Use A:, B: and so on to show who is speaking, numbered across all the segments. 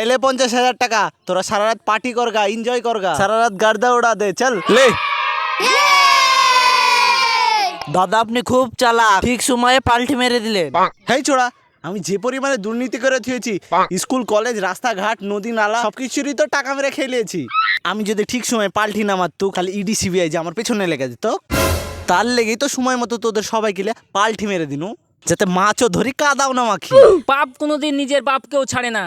A: এলে 50,000 টাকা। তোরা সারা রাত পার্টি করগা, এনজয় করগা, সারা রাত গার্দা উড়া দে। চল লে।
B: দাদা আপনি খুব চালাক, ঠিক সময়ে পাল্টি মেরে দিলেন।
A: হেই ছোড়া, আমি যে পরিমাণে দুর্নীতি করে থুয়েছি, স্কুল কলেজ রাস্তাঘাট নদী নালা সবকিছুরই তো টাকা মেরে খেলিয়েছি। আমি যদি ঠিক সময় পাল্টি না মারতো, খালি ইডি সিবিআই যে আমার পেছনে লেগে যেত, তার লেগেই তো সময় মতো তোদের সবাই গেলে পাল্টি মেরে দিনু, যাতে মাছও ধরি কাদাও না মাখি।
C: পাপ কোনোদিন নিজের বাপকেও ছাড়ে না।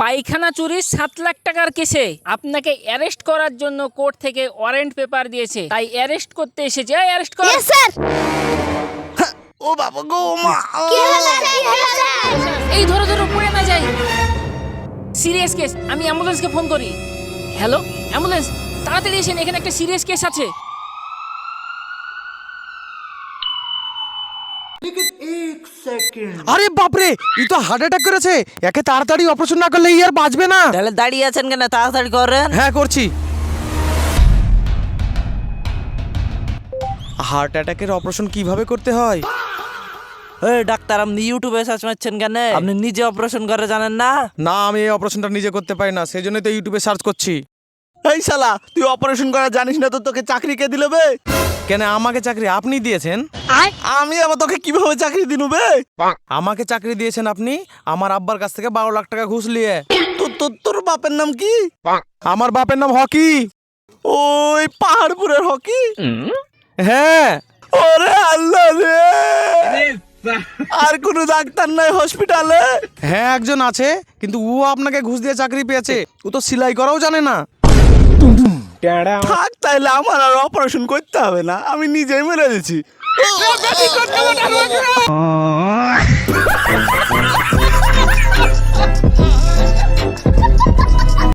C: পায়খানা চুরির 7 লাখ টাকার কেসে আপনাকে অ্যারেস্ট করার জন্য কোর্ট থেকে ওয়ারেন্ট পেপার দিয়েছে, তাই অ্যারেস্ট করতে এসেছে। অ্যারেস্ট কর।
D: স্যার
A: ও বাবা গো মা।
C: এই ধরো ধরো, পড়ে না যাই। সিরিয়াস কেস, আমি অ্যাম্বুলেন্সকে ফোন করি। হ্যালো অ্যাম্বুলেন্স, তাড়াতাড়ি এসেন, এখানে একটা সিরিয়াস কেস আছে।
E: আরে বাপরে, ই তো হার্ট অ্যাটাক করেছে। একে তাড়াতাড়ি অপারেশন না করলে ই আর বাঁচবে না।
B: তাহলে দাঁড়িয়ে আছেন কেন, তাড়াতাড়ি করেন।
E: হ্যাঁ করছি। হার্ট অ্যাটাকের অপারেশন কিভাবে করতে হয়?
B: এই ডাক্তার, আপনি ইউটিউবে সার্চ মারছেন কেন? আপনি নিজে অপারেশন করে জানেন না?
E: না, আমি এই অপারেশনটা নিজে করতে পারি না, সেই জন্যই তো ইউটিউবে সার্চ করছি।
A: এই শালা, তুই অপারেশন করা জানিস না তো তোকে চাকরি কে দিল বে?
E: কেন আমাকে চাকরি আপনি দিয়েছেন?
A: আমি আবার তোকে কিভাবে চাকরি দিনু বে?
E: আমাকে চাকরি দিয়েছেন আপনি আমার আব্বার কাছ থেকে 12 লাখ টাকা ঘুষ নিয়ে।
A: তোর বাপের নাম কি?
E: আমার বাপের নাম হকি।
A: ওই পাহাড়পুরের হকি?
E: হ্যাঁ।
A: ওরে আল্লাহ রে, আর কোনো ডাক্তার নাই হসপিটালে?
E: হ্যাঁ একজন আছে, কিন্তু ও আপনাকে ঘুষ দিয়ে চাকরি পেয়েছে। ও তো সেলাই করাও জানে না।
A: থাক, তাইলে আমার আর অপারেশন করতে হবে না, আমি নিজেই মেরে দিচ্ছি।